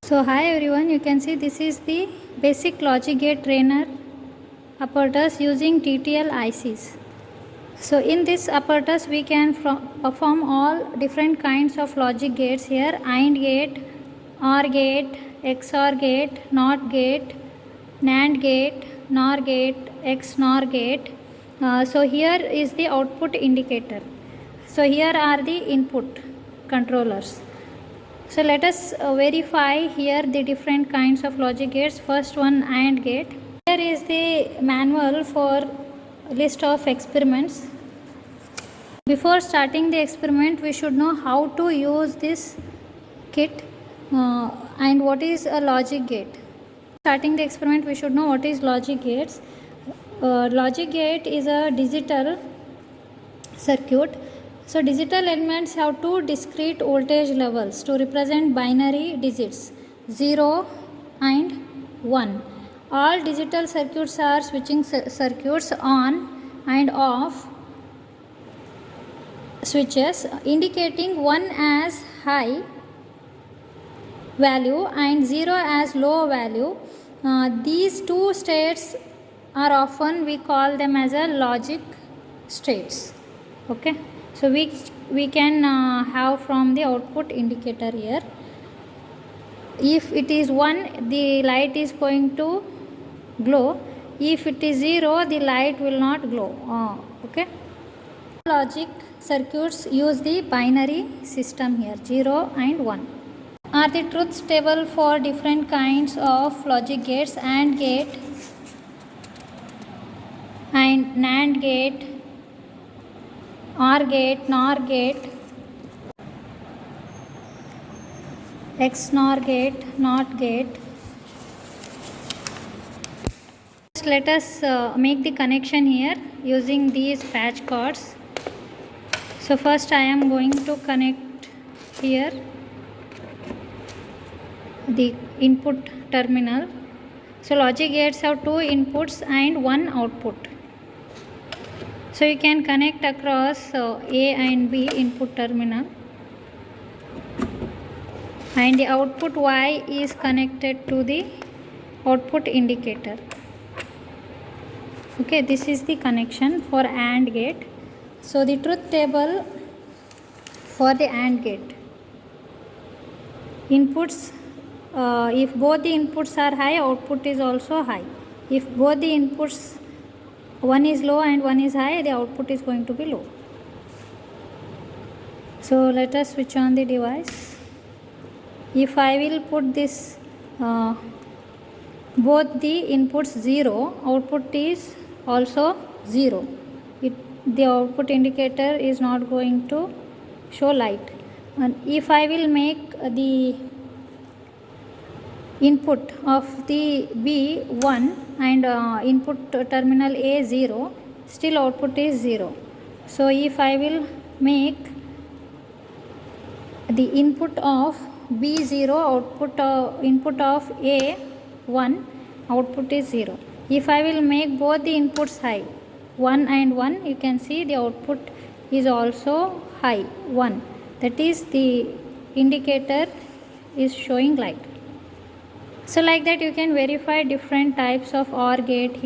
So hi everyone, you can see this is the basic logic gate trainer apparatus using TTL ICs. So in this apparatus we can perform all different kinds of logic gates here: AND gate, OR gate, XOR gate, NOT gate, NAND gate, NOR gate, XNOR gate. So here is the output indicator. So here are the input controllers. So let us verify here the different kinds of logic gates. First one, AND gate. Here is the manual for list of experiments. Before starting the experiment, we should know how to use this kit and what is a logic gate. Starting the experiment, we should know what is logic gates. Logic gate is a digital circuit. So digital elements have two discrete voltage levels to represent binary digits 0 and 1. All digital circuits are switching circuits on and off switches, indicating 1 as high value and 0 as low value. These two states are often we call them as a logic states. Okay. So we can have from the output indicator here. If it is 1, the light is going to glow. If it is 0, the light will not glow. Okay. Logic circuits use the binary system here, 0 and 1. Are the truth table for different kinds of logic gates: AND gate and NAND gate, OR gate, NOR gate, XNOR gate, NOT gate. Let us make the connection here using these patch cords. So first I am going to connect here the input terminal. So logic gates have two inputs and one output. So you can connect across A and B input terminal, and the output Y is connected to the output indicator. Okay, this is the connection for AND gate. So the truth table for the AND gate: inputs, if both the inputs are high, output is also high. If both the inputs, one is low and one is high, the output is going to be low. So let us switch on the device. If I will put this both the inputs 0, output is also 0. The output indicator is not going to show light. And if I will make the input of the B 1 and input terminal A 0, still output is 0. So if I will make the input of B 0, input of A 1, output is 0. If I will make both the inputs high, 1 and 1, you can see the output is also high, 1. That is, the indicator is showing light. So like that you can verify different types of OR gate,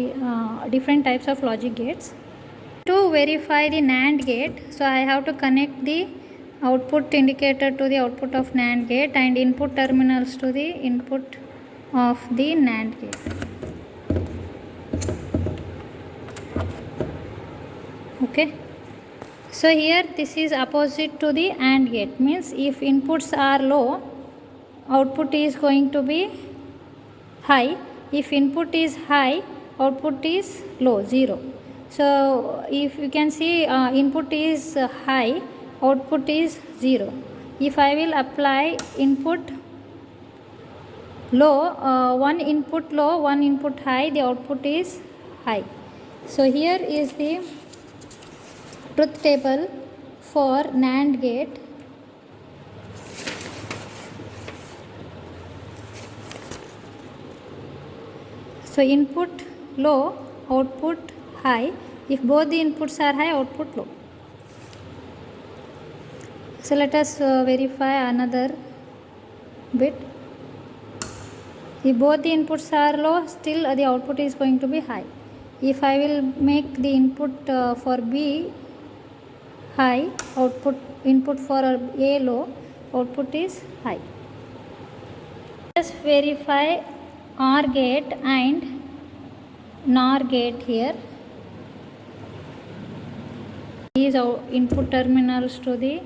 different types of logic gates. To verify the NAND gate, so I have to connect the output indicator to the output of NAND gate and input terminals to the input of the NAND gate. Okay. So here this is opposite to the AND gate, means if inputs are low, output is going to be high. If input is high, output is low, 0. So if you can see input is high, output is 0. If I will apply input low, one input low, one input high, the output is high. So here is the truth table for NAND gate. So input low, output high. If both the inputs are high, output low. So let us verify another bit. If both the inputs are low, still the output is going to be high. If I will make the input for B high, input for A low, output is high. Let us verify OR gate and NOR gate here. These are input terminals to the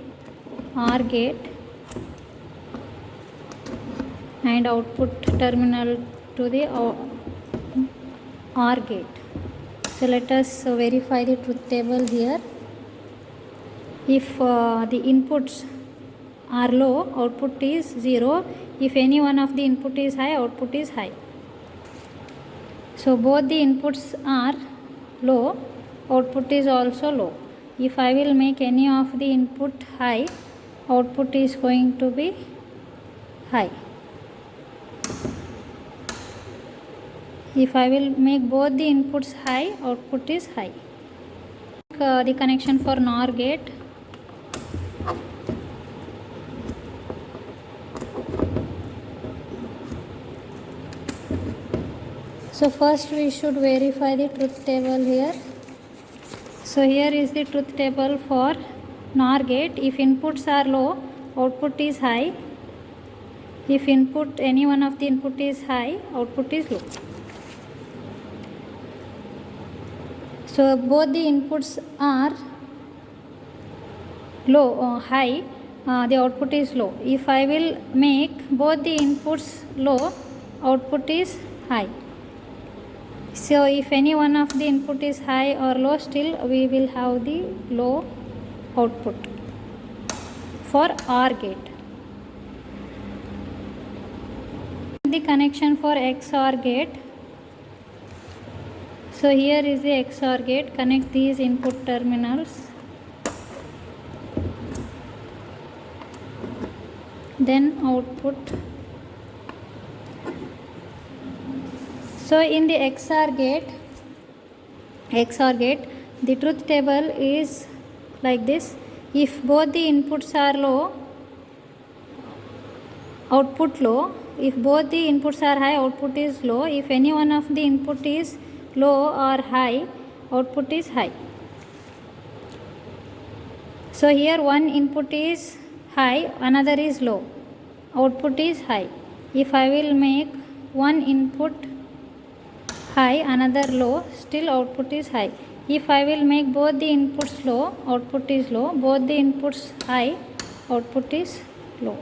OR gate and output terminal to the OR gate. So let us verify the truth table here. If the inputs are low, output is 0. If any one of the input is high, output is high. So both the inputs are low, output is also low. If I will make any of the input high, output is going to be high. If I will make both the inputs high, output is high. The connection for NOR gate. So first we should verify the truth table here. So here is the truth table for NOR gate. If inputs are low, output is high. If any one of the input is high, output is low. So both the inputs are low or high, the output is low. If I will make both the inputs low, output is high. So if any one of the input is high or low, still we will have the low output for OR gate. The connection for XOR gate. So here is the XOR gate. Connect these input terminals. Then output. So in the XOR gate, the truth table is like this. If both the inputs are low, output low. If both the inputs are high, output is low. If any one of the input is low or high, output is high. So here one input is high, another is low. Output is high. If I will make one input high, another low, still output is high. If I will make both the inputs low, output is low. Both the inputs high, output is low.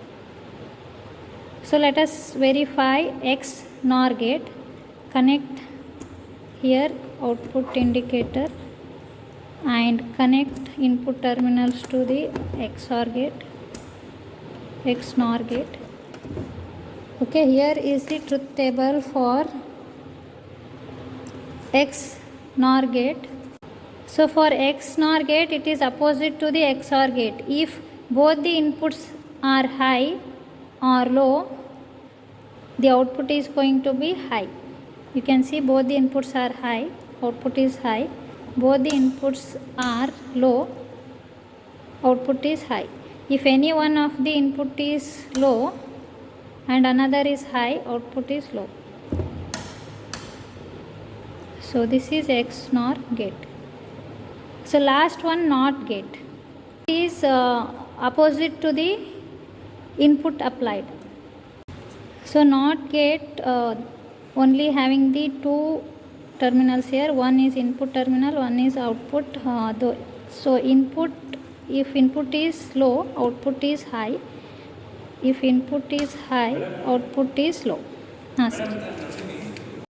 So let us verify XNOR gate. Connect here output indicator and connect input terminals to the XOR gate, XNOR gate. Okay, here is the truth table for XNOR gate. So for XNOR gate, it is opposite to the XOR gate. If both the inputs are high or low, the output is going to be high. You can see both the inputs are high, output is high. Both the inputs are low, output is high. If any one of the input is low and another is high, output is low. So this is XNOR gate. So last one, NOT gate. It is opposite to the input applied. So NOT gate only having the two terminals here. One is input terminal, one is output. So input, if input is low, output is high. If input is high, output is low. Sir.